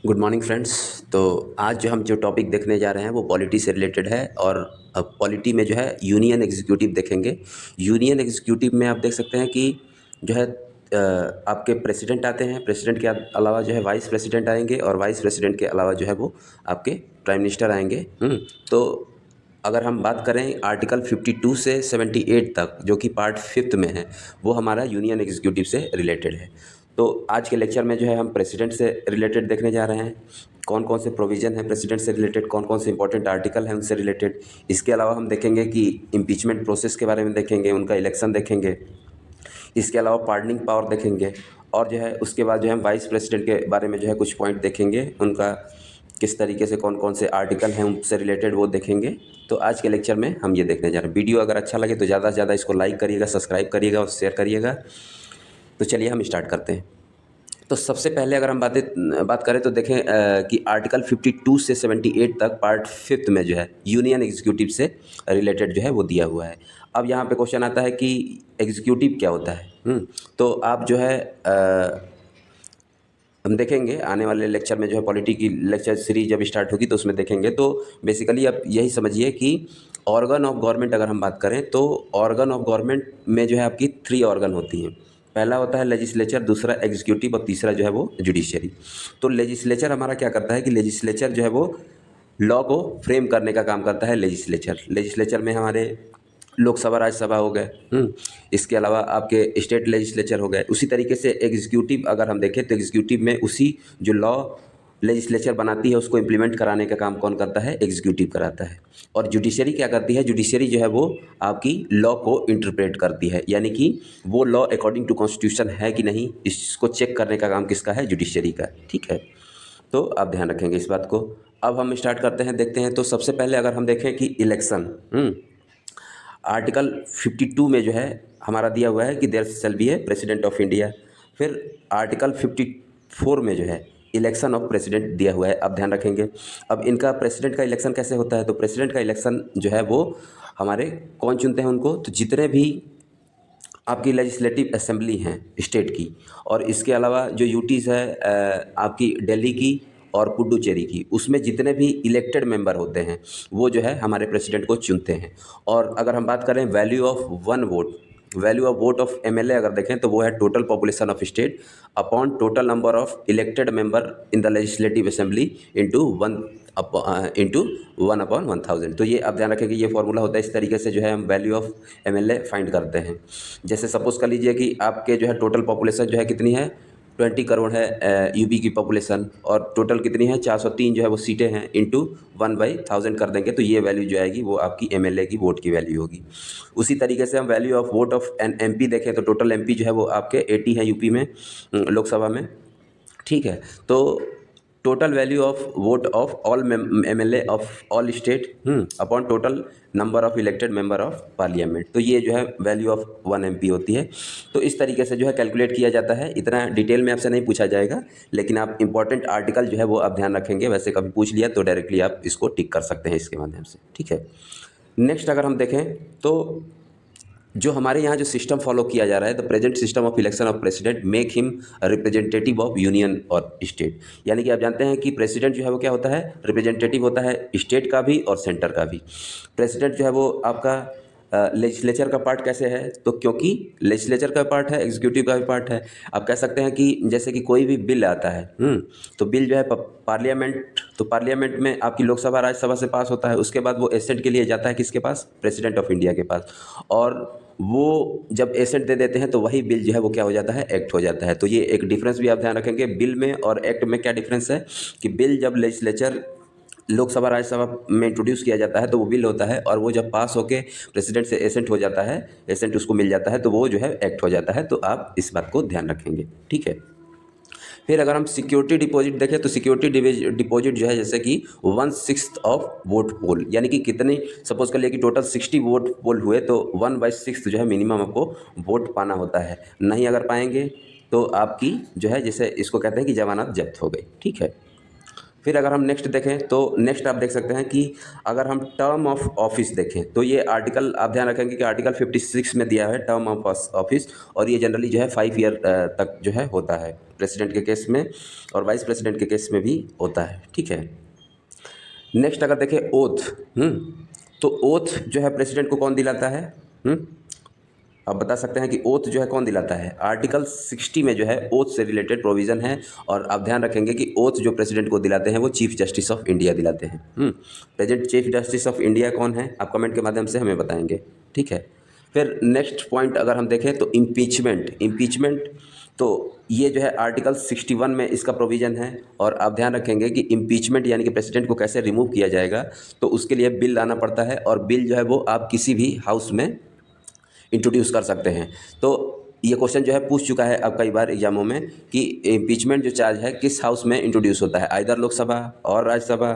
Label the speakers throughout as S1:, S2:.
S1: Good morning friends. तो आज जो टॉपिक देखने जा रहे हैं वो पॉलिटी से रिलेटेड है। और अब पॉलिटी में जो है यूनियन एग्जीक्यूटिव देखेंगे। यूनियन एग्जीक्यूटिव में आप देख सकते हैं कि जो है आपके प्रेसिडेंट आते हैं। प्रेसिडेंट के अलावा जो है वाइस प्रेसिडेंट आएंगे और वाइस प्रेसिडेंट के अलावा जो है वो आपके प्राइम मिनिस्टर आएंगे। तो अगर हम बात करें आर्टिकल 52 से 78 तक जो कि पार्ट फिफ्थ में है, वो हमारा यूनियन एग्जीक्यूटिव से रिलेटेड है। तो आज के लेक्चर में जो है हम प्रेसिडेंट से रिलेटेड देखने जा रहे हैं। कौन कौन से प्रोविज़न है प्रेसिडेंट से रिलेटेड, कौन कौन से इंपॉर्टेंट आर्टिकल हैं उनसे रिलेटेड। इसके अलावा हम देखेंगे कि इम्पीचमेंट प्रोसेस के बारे में देखेंगे, उनका इलेक्शन देखेंगे। इसके अलावा पार्डनिंग पावर देखेंगे। और जो है उसके बाद जो है हम वाइस प्रेसिडेंट के बारे में जो है कुछ पॉइंट देखेंगे, उनका किस तरीके से कौन कौन से आर्टिकल हैं उनसे रिलेटेड वो देखेंगे। तो आज के लेक्चर में हम ये देखने जा रहे हैं। वीडियो अगर अच्छा लगे तो ज़्यादा से ज़्यादा इसको लाइक करिएगा, सब्सक्राइब करिएगा और शेयर करिएगा। तो चलिए हम स्टार्ट करते हैं। तो सबसे पहले अगर हम बात करें तो देखें कि आर्टिकल 52 से 78 तक पार्ट फिफ्थ में जो है यूनियन एग्जीक्यूटिव से रिलेटेड जो है वो दिया हुआ है। अब यहाँ पे क्वेश्चन आता है कि एग्जीक्यूटिव क्या होता है। तो आप जो है हम देखेंगे आने वाले लेक्चर में जो है पॉलिटी की लेक्चर सीरीज जब स्टार्ट होगी तो उसमें देखेंगे। तो बेसिकली आप यही समझिए कि ऑर्गन ऑफ गवर्नमेंट अगर हम बात करें तो ऑर्गन ऑफ गवर्नमेंट में जो है आपकी 3 ऑर्गन होती हैं। पहला होता है लेजिस्लेचर, दूसरा एग्जीक्यूटिव और तीसरा जो है वो जुडिशरी। तो लेजिस्लेचर हमारा क्या करता है कि लेजिस्लेचर जो है वो लॉ को फ्रेम करने का काम करता है। लेजिस्लेचर में हमारे लोकसभा राज्यसभा हो गए। इसके अलावा आपके स्टेट लेजिस्लेचर हो गए। उसी तरीके से एग्जीक्यूटिव अगर हम देखें तो एग्जीक्यूटिव में उसी जो लॉ लेजिस्लेचर बनाती है उसको इम्प्लीमेंट कराने का काम कौन करता है, एग्जीक्यूटिव कराता है। और जुडिशरी क्या करती है, जुडिशरी जो है वो आपकी लॉ को इंटरप्रेट करती है, यानी कि वो लॉ अकॉर्डिंग टू कॉन्स्टिट्यूशन है कि नहीं, इसको चेक करने का काम किसका है, जुडिशरी का। ठीक है, तो आप ध्यान रखेंगे इस बात को। अब हम स्टार्ट करते हैं, देखते हैं। तो सबसे पहले अगर हम देखें कि इलेक्शन, आर्टिकल 52 में जो है हमारा दिया हुआ है कि there shall be a president of India. फिर आर्टिकल 54 में जो है इलेक्शन ऑफ प्रेसिडेंट दिया हुआ है। अब ध्यान रखेंगे, अब इनका प्रेसिडेंट का इलेक्शन कैसे होता है। तो प्रेसिडेंट का इलेक्शन जो है वो हमारे कौन चुनते हैं उनको, तो जितने भी आपकी लेजिस्लेटिव असेंबली हैं स्टेट की, और इसके अलावा जो यूटीज़ है आपकी दिल्ली की और पुडुचेरी की, उसमें जितने भी इलेक्टेड मेंबर होते हैं वो जो है हमारे प्रेसिडेंट को चुनते हैं। और अगर हम बात करें value of one vote, value of vote of MLA अगर देखें तो वो है total population of state upon total number of elected member in the legislative assembly into into 1/1000। तो ये आप ध्यान रखें कि ये फॉर्मूला होता है। इस तरीके से जो है हम वैल्यू ऑफ एमएलए फाइंड करते हैं। जैसे सपोज कर लीजिए कि आपके जो है टोटल पॉपुलेशन जो है कितनी है, 20 करोड़ है यूपी की पॉपुलेशन, और टोटल कितनी है 403 जो है वो सीटें हैं, इंटू 1/1000 कर देंगे तो ये वैल्यू जो आएगी वो आपकी एमएलए की वोट की वैल्यू होगी। उसी तरीके से हम value of vote of an MP देखें तो टोटल एमपी जो है वो आपके 80 हैं यूपी में, लोकसभा में। ठीक है, तो total value of vote of all MLA of all state upon total number of elected member of parliament, तो ये जो है वैल्यू ऑफ 1 एमपी होती है। तो इस तरीके से जो है कैलकुलेट किया जाता है। इतना डिटेल में आपसे नहीं पूछा जाएगा, लेकिन आप इंपॉर्टेंट आर्टिकल जो है वो आप ध्यान रखेंगे। वैसे कभी पूछ लिया तो डायरेक्टली आप इसको टिक कर सकते हैं इसके माध्यम से। ठीक है, नेक्स्ट अगर हम देखें तो जो हमारे यहाँ जो सिस्टम फॉलो किया जा रहा है, the present system of election of president make him representative of union और स्टेट। यानी कि आप जानते हैं कि प्रेसिडेंट जो है वो क्या होता है, रिप्रेजेंटेटिव होता है स्टेट का भी और सेंटर का भी। प्रेसिडेंट जो है वो आपका लेजिस्लेचर का पार्ट कैसे है, तो क्योंकि लेजिस्लेचर का पार्ट है, एग्जीक्यूटिव का भी पार्ट है। आप कह सकते हैं कि जैसे कि कोई भी बिल आता है, तो बिल जो है पार्लियामेंट, तो पार्लियामेंट में आपकी लोकसभा राज्यसभा से पास होता है। उसके बाद वो एसेंट के लिए जाता है किसके पास, प्रेसिडेंट ऑफ इंडिया के पास। और वो जब एसेंट दे देते हैं तो वही बिल जो है वो क्या हो जाता है, एक्ट हो जाता है। तो ये एक डिफरेंस भी आप ध्यान रखेंगे। बिल में और एक्ट में क्या डिफरेंस है कि बिल जब लेजिस्लेचर लोकसभा राज्यसभा में इंट्रोड्यूस किया जाता है तो वो बिल होता है, और वो जब पास होके प्रेसिडेंट से एसेंट हो जाता है, एसेंट उसको मिल जाता है तो वो जो है एक्ट हो जाता है। तो आप इस बात को ध्यान रखेंगे। ठीक है, फिर अगर हम सिक्योरिटी डिपॉजिट देखें तो सिक्योरिटी डिपॉजिट जो है जैसे कि 1/6 ऑफ वोट पोल, यानी कि कितनी, सपोज कर लिए कि टोटल 60 वोट पोल हुए तो 1/6 जो है मिनिमम आपको वोट पाना होता है। नहीं अगर पाएंगे तो आपकी जो है, जैसे इसको कहते हैं कि जमानत जब्त हो गई। ठीक है, फिर अगर हम नेक्स्ट देखें तो नेक्स्ट आप देख सकते हैं कि अगर हम टर्म ऑफ ऑफिस देखें तो ये आर्टिकल आप ध्यान रखेंगे कि आर्टिकल 56 में दिया है टर्म ऑफ ऑफिस, और ये जनरली जो है 5 ईयर तक जो है होता है प्रेसिडेंट के केस में, और वाइस प्रेसिडेंट के केस में भी होता है। ठीक है। नेक्स्ट अगर देखें ओथ, तो ओथ जो है प्रेसिडेंट को कौन दिलाता है? आप बता सकते हैं कि ओथ जो है कौन दिलाता है? आर्टिकल 60 में जो है ओथ से रिलेटेड प्रोविज़न है, और आप ध्यान रखेंगे कि ओथ जो प्रेसिडेंट को दिलाते हैं वो चीफ जस्टिस ऑफ इंडिया दिलाते हैं। Present chief justice of India कौन है? आप कमेंट के माध्यम से हमें बताएंगे। ठीक है। फिर नेक्स्ट पॉइंट अगर हम देखें तो इम्पीचमेंट तो ये जो है आर्टिकल 61 में इसका प्रोविज़न है, और आप ध्यान रखेंगे कि इम्पीचमेंट यानी कि प्रेसिडेंट को कैसे रिमूव किया जाएगा, तो उसके लिए बिल लाना पड़ता है, और बिल जो है वो आप किसी भी हाउस में इंट्रोड्यूस कर सकते हैं। तो ये क्वेश्चन जो है पूछ चुका है अब कई बार एग्जामों में कि इम्पीचमेंट जो चार्ज है किस हाउस में इंट्रोड्यूस होता है, आइदर लोकसभा और राज्यसभा,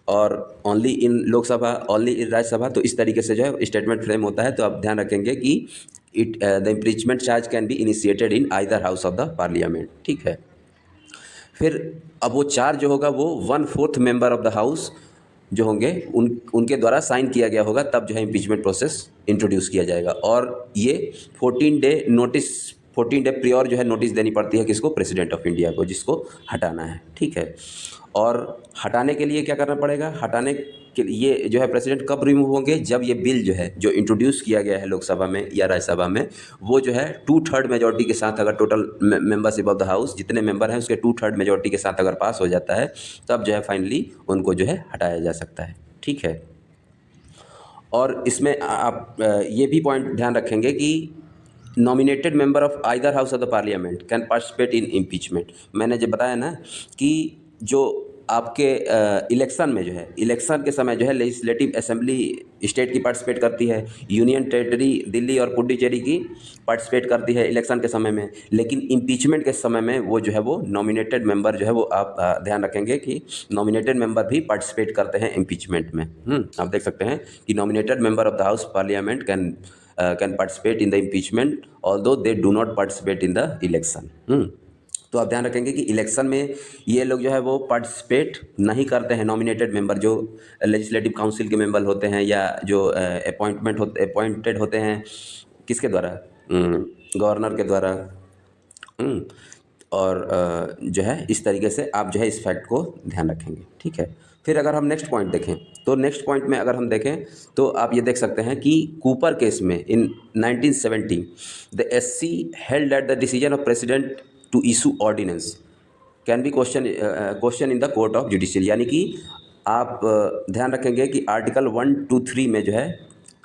S1: और only in Lok Sabha, only in Rajya Sabha. तो इस तरीके से जो है स्टेटमेंट फ्रेम होता है। तो आप ध्यान रखेंगे कि the impeachment charge can be initiated in either house of the parliament. ठीक है। फिर अब वो चार्ज जो होगा वो 1/4 मेंबर ऑफ द हाउस जो होंगे उनके द्वारा साइन किया गया होगा, तब जो है इम्पीचमेंट प्रोसेस इंट्रोड्यूस किया जाएगा। और ये 14 डे प्रियोर जो है नोटिस देनी पड़ती है किसको? प्रेसिडेंट ऑफ इंडिया को, जिसको हटाना है। ठीक है। और हटाने के लिए क्या करना पड़ेगा? हटाने के लिए ये जो है प्रेसिडेंट कब रिमूव होंगे? जब ये बिल जो है जो इंट्रोड्यूस किया गया है लोकसभा में या राज्यसभा में, वो जो है 2/3 मेजॉरिटी के साथ, अगर total membership of the house जितने मेंबर हैं उसके 2/3 मेजॉरिटी के साथ अगर पास हो जाता है, तब जो है फाइनली उनको जो है हटाया जा सकता है। ठीक है। और इसमें आप ये भी पॉइंट ध्यान रखेंगे कि nominated member of either house of the parliament can participate in impeachment. मैंने जब बताया ना कि जो आपके इलेक्शन में जो है, इलेक्शन के समय जो है लेजिस्लेटिव असेंबली स्टेट की पार्टिसिपेट करती है, यूनियन टेरिटरी दिल्ली और पुडुचेरी की पार्टिसिपेट करती है इलेक्शन के समय में, लेकिन इम्पीचमेंट के समय में वो जो है वो नॉमिनेटेड मेंबर जो है वो आप ध्यान रखेंगे कि नॉमिनेटेड मेंबर भी पार्टिसिपेट करते हैं इम्पीचमेंट में। आप देख सकते हैं कि nominated member of the house parliament can participate in the impeachment although they do not participate in the election. तो आप ध्यान रखेंगे कि इलेक्शन में ये लोग जो है वो पार्टिसिपेट नहीं करते हैं, नॉमिनेटेड मेंबर जो लेजिस्लेटिव काउंसिल के मेंबर होते हैं या जो अपॉइंटेड होते हैं किसके द्वारा? गवर्नर के द्वारा। और जो है इस तरीके से आप जो है इस फैक्ट को ध्यान रखेंगे। ठीक है। फिर अगर हम नेक्स्ट पॉइंट देखें तो नेक्स्ट पॉइंट में अगर हम देखें तो आप ये देख सकते हैं कि कूपर केस में in 1970 the SC held that the decision of president to issue ordinance can be question in the court of judicial. यानी कि आप ध्यान रखेंगे कि आर्टिकल 123 में जो है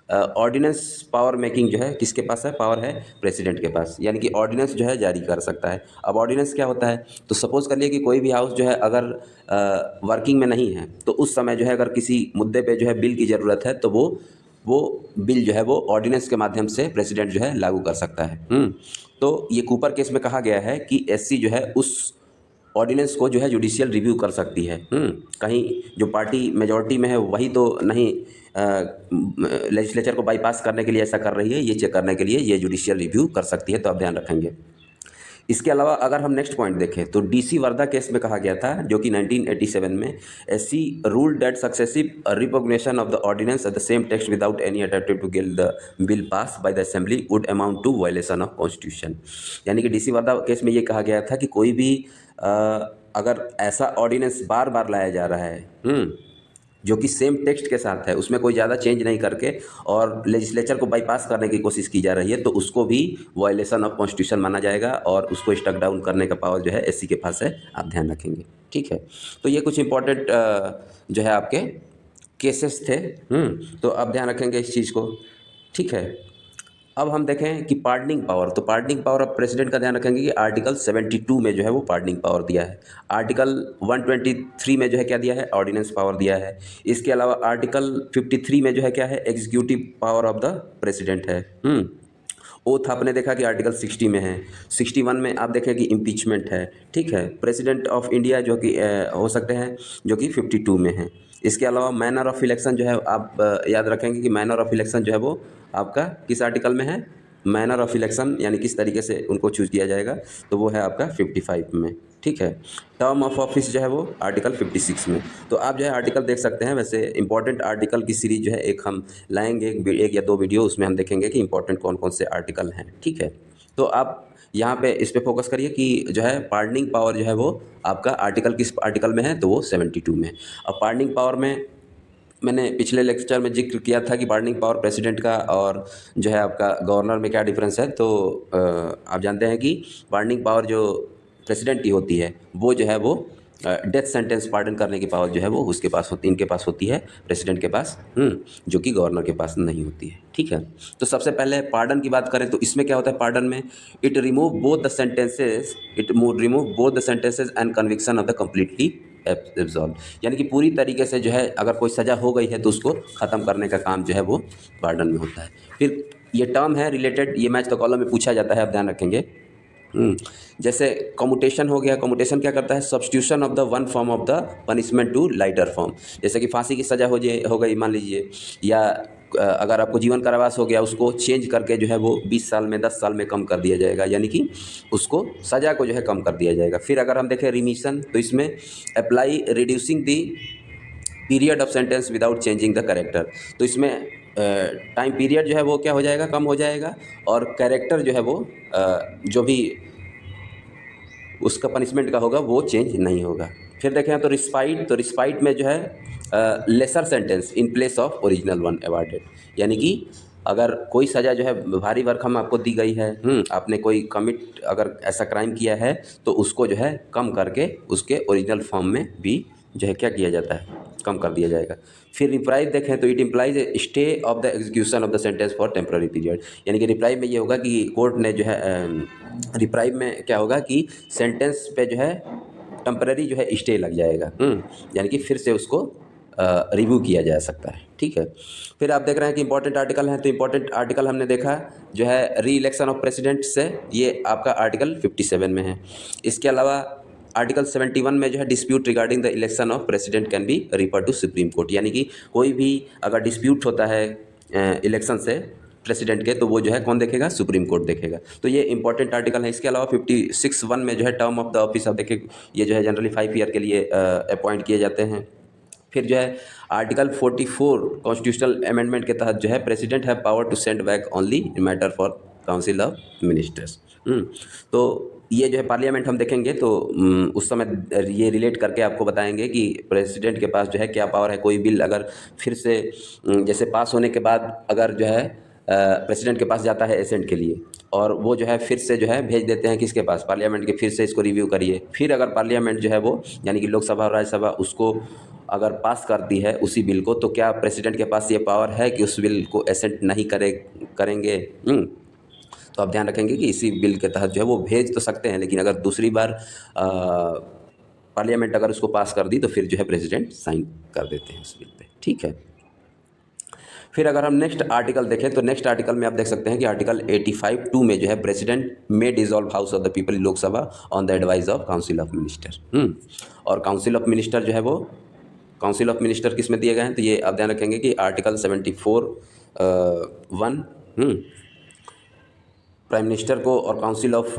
S1: ऑर्डिनेंस पावर मेकिंग जो है किसके पास है? पावर है प्रेसिडेंट के पास, यानी कि ऑर्डिनेंस जो है जारी कर सकता है। अब ऑर्डिनेंस क्या होता है? तो सपोज़ कर लिए कि कोई भी हाउस जो है अगर वर्किंग में नहीं है, तो उस समय जो है अगर किसी मुद्दे पे जो है बिल की ज़रूरत है, तो वो बिल जो है वो ऑर्डिनेंस के माध्यम से प्रेसिडेंट जो है लागू कर सकता है। तो ये कूपर केस में कहा गया है कि SC जो है उस ऑर्डिनेंस को जो है जुडिशियल रिव्यू कर सकती है। कहीं जो पार्टी मेजॉरिटी में है वही तो नहीं लेजिस्लेचर को बाईपास करने के लिए ऐसा कर रही है, ये चेक करने के लिए ये जुडिशियल रिव्यू कर सकती है। तो आप ध्यान रखेंगे। इसके अलावा अगर हम नेक्स्ट पॉइंट देखें तो DC वर्धा केस में कहा गया था, जो कि 1987 में SC ruled that successive recognition of the ordinance at the same text without any attempt to get the bill pass by the assembly would amount to violation of constitution. यानी कि DC Wardha case में ये कहा गया था कि कोई भी अगर ऐसा ऑर्डिनेंस बार बार लाया जा रहा है जो कि सेम टेक्स्ट के साथ है, उसमें कोई ज़्यादा चेंज नहीं करके और लेजिस्लेचर को बाईपास करने की कोशिश की जा रही है, तो उसको भी वायलेशन ऑफ कॉन्स्टिट्यूशन माना जाएगा और उसको स्टक डाउन करने का पावर जो है SC के पास है। आप ध्यान रखेंगे। ठीक है। तो ये कुछ इंपॉर्टेंट जो है आपके केसेस थे। तो आप ध्यान रखेंगे इस चीज़ को। ठीक है। अब हम देखें कि पार्डनिंग पावर, तो पार्डनिंग पावर ऑफ प्रेसिडेंट का ध्यान रखेंगे कि आर्टिकल 72 में जो है वो पार्डनिंग पावर दिया है। आर्टिकल 123 में जो है क्या दिया है? ऑर्डिनेंस पावर दिया है। इसके अलावा आर्टिकल 53 में जो है क्या है? Executive power of the president है। ओथ आपने देखा कि आर्टिकल 60 में है। 61 में आप देखें कि इम्पीचमेंट है। ठीक है। प्रेसिडेंट ऑफ इंडिया जो कि हो सकते हैं जो कि 52 में है। इसके अलावा मैनर ऑफ इलेक्शन जो है आप याद रखेंगे कि मैनर ऑफ इलेक्शन जो है वो आपका किस आर्टिकल में है? मैनर ऑफ इलेक्शन यानी किस तरीके से उनको चूज़ किया जाएगा, तो वो है आपका 55 में, ठीक है। टर्म ऑफ ऑफिस जो है वो आर्टिकल 56 में। तो आप जो है आर्टिकल देख सकते हैं। वैसे इंपॉर्टेंट आर्टिकल की सीरीज जो है एक हम लाएंगे, एक या दो वीडियो, उसमें हम देखेंगे कि इंपॉर्टेंट कौन कौन से आर्टिकल हैं, ठीक है। तो आप यहाँ पे इस पे फोकस करिए कि जो है पार्डनिंग पावर जो है वो आपका आर्टिकल किस आर्टिकल में है, तो वो 72 में। अब पार्डनिंग पावर में मैंने पिछले लेक्चर में जिक्र किया था कि पार्डनिंग पावर प्रेसिडेंट का और जो है आपका गवर्नर में क्या डिफरेंस है। तो आप जानते हैं कि पार्डनिंग पावर जो प्रेसिडेंट की होती है वो जो है वो डेथ सेंटेंस पार्डन करने की पावर जो है वो उसके पास होती, इनके पास होती है, प्रेसिडेंट के पास, जो कि गवर्नर के पास नहीं होती है, ठीक है। तो सबसे पहले पार्डन की बात करें तो इसमें क्या होता है पार्डन में, it remove both the sentences, remove both the sentences and conviction of the completely absolve, यानी कि पूरी तरीके से जो है अगर कोई सज़ा हो गई है तो उसको ख़त्म करने का काम जो है वो पार्डन में होता है। फिर ये टर्म है रिलेटेड, ये मैच द कॉलम में पूछा जाता है, आप ध्यान रखेंगे। जैसे कम्यूटेशन हो गया, कम्यूटेशन क्या करता है, substitution of the one form of the punishment to lighter form. जैसे कि फांसी की सज़ा हो गई मान लीजिए, या अगर आपको जीवन कारावास हो गया, उसको चेंज करके जो है वो 20 साल में 10 साल में कम कर दिया जाएगा, यानी कि उसको सज़ा को जो है कम कर दिया जाएगा। फिर अगर हम देखें रिमिशन, तो इसमें apply reducing the period of sentence without changing the character. तो इसमें टाइम पीरियड जो है वो क्या हो जाएगा, कम हो जाएगा, और कैरेक्टर जो है वो जो भी उसका पनिशमेंट का होगा वो चेंज नहीं होगा। फिर देखें तो रिस्पाइट, तो रिस्पाइट में जो है lesser sentence in place of original one awarded, यानी कि अगर कोई सज़ा जो है भारी भरकम आपको दी गई है, आपने कोई कमिट अगर ऐसा क्राइम किया है तो उसको जो है कम करके उसके ओरिजिनल फॉर्म में भी जो है क्या किया जाता है, कम कर दिया जाएगा। फिर रिप्राइव देखें तो it implies A stay of the execution of the sentence for temporary period, यानी कि रिप्राइव में ये होगा कि कोर्ट ने जो है रिप्राइव में क्या होगा कि सेंटेंस पे जो है टेम्पररी जो है स्टे लग जाएगा, यानी कि फिर से उसको रिव्यू किया जा सकता है, ठीक है। फिर आप देख रहे हैं कि इंपॉर्टेंट आर्टिकल हैं, तो इंपॉर्टेंट आर्टिकल हमने देखा जो है री इलेक्शन ऑफ प्रेसिडेंट से, ये आपका आर्टिकल 57 में है। इसके अलावा आर्टिकल 71 में जो है dispute regarding the election of president can be refer to supreme court, यानी कि कोई भी अगर डिस्प्यूट होता है इलेक्शन से प्रेसिडेंट के, तो वो जो है कौन देखेगा, सुप्रीम कोर्ट देखेगा। तो ये इंपॉर्टेंट आर्टिकल है। इसके अलावा 56(1) में जो है टर्म ऑफ द ऑफिस, आप देखिए ये जो है जनरली 5 ईयर के लिए अपॉइंट किए जाते हैं। फिर जो है आर्टिकल 44 कॉन्स्टिट्यूशनल अमेंडमेंट के तहत जो है प्रेसिडेंट है power to send back only matter for council of ministers. तो ये जो है पार्लियामेंट हम देखेंगे तो उस समय ये रिलेट करके आपको बताएंगे कि प्रेसिडेंट के पास जो है क्या पावर है। कोई बिल अगर फिर से जैसे पास होने के बाद अगर जो है प्रेसिडेंट के पास जाता है एसेंट के लिए, और वो जो है फिर से जो है भेज देते हैं किसके पास, पार्लियामेंट के, फिर से इसको रिव्यू करिए। फिर अगर पार्लियामेंट जो है वो यानी कि लोकसभा और राज्यसभा उसको अगर पास करती है उसी बिल को, तो क्या प्रेसिडेंट के पास ये पावर है कि उस बिल को एसेंट नहीं करेंगे। तो आप ध्यान रखेंगे कि इसी बिल के तहत जो है वो भेज तो सकते हैं, लेकिन अगर दूसरी बार पार्लियामेंट अगर उसको पास कर दी तो फिर जो है प्रेसिडेंट साइन कर देते हैं उस बिल पे, ठीक है। फिर अगर हम नेक्स्ट आर्टिकल देखें तो नेक्स्ट आर्टिकल में आप देख सकते हैं कि आर्टिकल 85(2) में जो है प्रेसिडेंट में dissolve house of the people Lok Sabha on the advice of council of minister. और काउंसिल ऑफ मिनिस्टर जो है वो, काउंसिल ऑफ मिनिस्टर किस में दिए गए हैं, तो ये आप ध्यान रखेंगे कि आर्टिकल 74(1) प्राइम मिनिस्टर को और काउंसिल ऑफ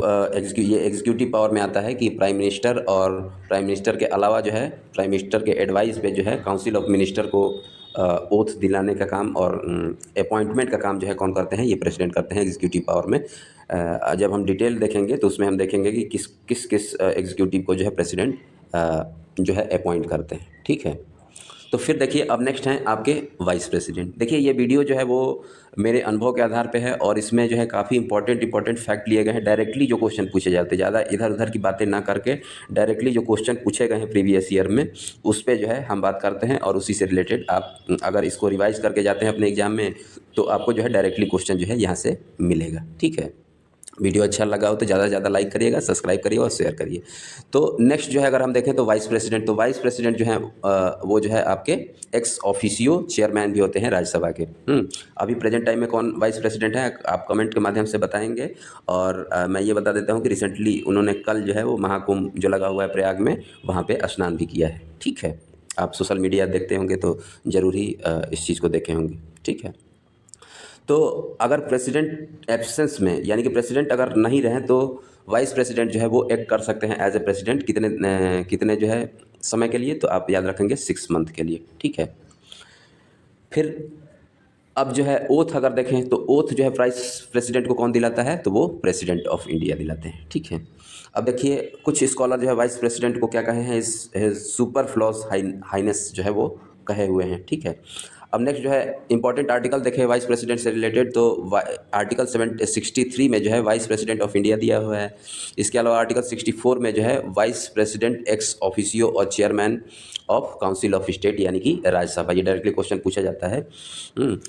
S1: ये एग्जीक्यूटिव पावर में आता है कि प्राइम मिनिस्टर और प्राइम मिनिस्टर के अलावा जो है प्राइम मिनिस्टर के एडवाइस पे जो है काउंसिल ऑफ मिनिस्टर को ओथ दिलाने का काम और अपॉइंटमेंट का काम जो है कौन करते हैं, ये प्रेसिडेंट करते हैं एग्जीक्यूटिव पावर में। जब हम डिटेल देखेंगे तो उसमें हम देखेंगे कि किस किस एग्जीक्यूटिव को जो है प्रेसिडेंट जो है अपॉइंट करते हैं, ठीक है। तो फिर देखिए अब नेक्स्ट हैं आपके वाइस प्रेसिडेंट। देखिए ये वीडियो जो है वो मेरे अनुभव के आधार पे है और इसमें जो है काफ़ी इंपॉर्टेंट फैक्ट लिए गए हैं। डायरेक्टली जो क्वेश्चन पूछे जाते हैं, ज़्यादा इधर उधर की बातें ना करके डायरेक्टली जो क्वेश्चन पूछे गए हैं प्रीवियस ईयर में उस पर जो है हम बात करते हैं, और उसी से रिलेटेड आप अगर इसको रिवाइज करके जाते हैं अपने एग्जाम में तो आपको जो है डायरेक्टली क्वेश्चन जो है यहाँ से मिलेगा, ठीक है। वीडियो अच्छा लगा हो तो ज़्यादा से ज़्यादा लाइक करिएगा, सब्सक्राइब करिए और शेयर करिए। तो नेक्स्ट जो है अगर हम देखें तो वाइस प्रेसिडेंट, तो वाइस प्रेसिडेंट जो है वो जो है आपके एक्स ऑफिशियो चेयरमैन भी होते हैं राज्यसभा के। अभी प्रेजेंट टाइम में कौन वाइस प्रेसिडेंट है आप कमेंट के माध्यम से बताएंगे। और मैं ये बता देता हूँ कि रिसेंटली उन्होंने कल जो है वो महाकुंभ जो लगा हुआ है प्रयाग में, वहाँ पर स्नान भी किया है, ठीक है। आप सोशल मीडिया देखते होंगे तो ज़रूर ही इस चीज़ को देखे होंगे, ठीक है। तो अगर प्रेसिडेंट एब्सेंस में, यानी कि प्रेसिडेंट अगर नहीं रहें, तो वाइस प्रेसिडेंट जो है वो एक्ट कर सकते हैं एज ए प्रेसिडेंट कितने जो है समय के लिए, तो आप याद रखेंगे 6 मंथ के लिए, ठीक है। फिर अब जो है ओथ अगर देखें तो ओथ जो है वाइस प्रेसिडेंट को कौन दिलाता है, तो वो प्रेसिडेंट ऑफ इंडिया दिलाते हैं, ठीक है। अब देखिए कुछ स्कॉलर जो है वाइस प्रेसिडेंट को क्या कहे हैं, इस सुपर फ्लॉस हाइनेस जो है वो कहे हुए हैं, ठीक है। अब नेक्स्ट जो है इंपॉर्टेंट आर्टिकल देखें वाइस प्रेसिडेंट से रिलेटेड, तो आर्टिकल 63 में जो है वाइस प्रेसिडेंट ऑफ इंडिया दिया हुआ है। इसके अलावा आर्टिकल 64 में जो है वाइस प्रेसिडेंट एक्स ऑफिसियो और chairman of council of state, यानी कि राज्यसभा, ये डायरेक्टली क्वेश्चन पूछा जाता है।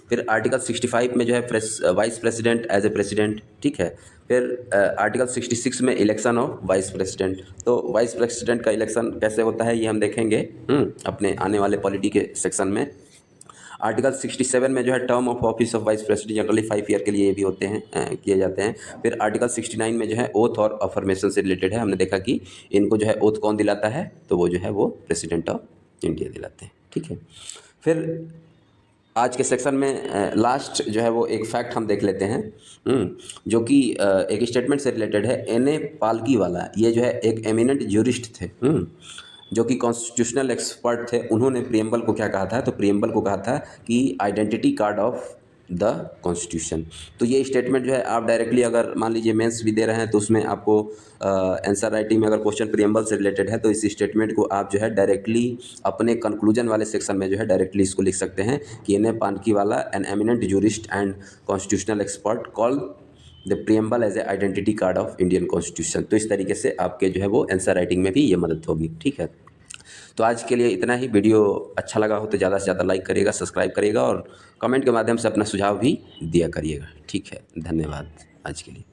S1: फिर आर्टिकल 65 में जो है vice president as a president, ठीक है। फिर आर्टिकल 66 में इलेक्शन ऑफ वाइस प्रेसिडेंट, तो वाइस प्रेसिडेंट का इलेक्शन कैसे होता है ये हम देखेंगे अपने आने वाले पॉलिटी के सेक्शन में। आर्टिकल 67 में जो है term of office of vice president generally 5 year के लिए ये भी होते हैं, किए जाते हैं। फिर आर्टिकल 69 में जो है ओथ और अफर्मेशन से रिलेटेड है, हमने देखा कि इनको जो है ओथ कौन दिलाता है, तो वो जो है वो प्रेसिडेंट ऑफ इंडिया दिलाते हैं, ठीक है। फिर आज के सेक्शन में लास्ट जो है वो एक फैक्ट हम देख लेते हैं, जो कि एक स्टेटमेंट से रिलेटेड है। N.A. पालकीवाला, ये जो है एक एमिनेंट ज्यूरिस्ट थे, जो कि कॉन्स्टिट्यूशनल एक्सपर्ट थे। उन्होंने प्रियम्बल को क्या कहा था, तो प्रियम्बल को कहा था कि identity card of the constitution. तो ये स्टेटमेंट जो है आप डायरेक्टली अगर मान लीजिए मेंस भी दे रहे हैं, तो उसमें आपको आंसर राइटिंग में अगर क्वेश्चन प्रियम्बल से रिलेटेड है, तो इस स्टेटमेंट को आप जो है डायरेक्टली अपने कंक्लूजन वाले सेक्शन में जो है डायरेक्टली इसको लिख सकते हैं कि N.A. Palkhivala an eminent jurist and constitutional expert call the preamble as a identity card of Indian constitution. तो इस तरीके से आपके जो है वो आंसर राइटिंग में भी ये मदद होगी, ठीक है। तो आज के लिए इतना ही। वीडियो अच्छा लगा हो तो ज़्यादा से ज़्यादा लाइक करिएगा, सब्सक्राइब करिएगा और कमेंट के माध्यम से अपना सुझाव भी दिया करिएगा, ठीक है। धन्यवाद आज के लिए।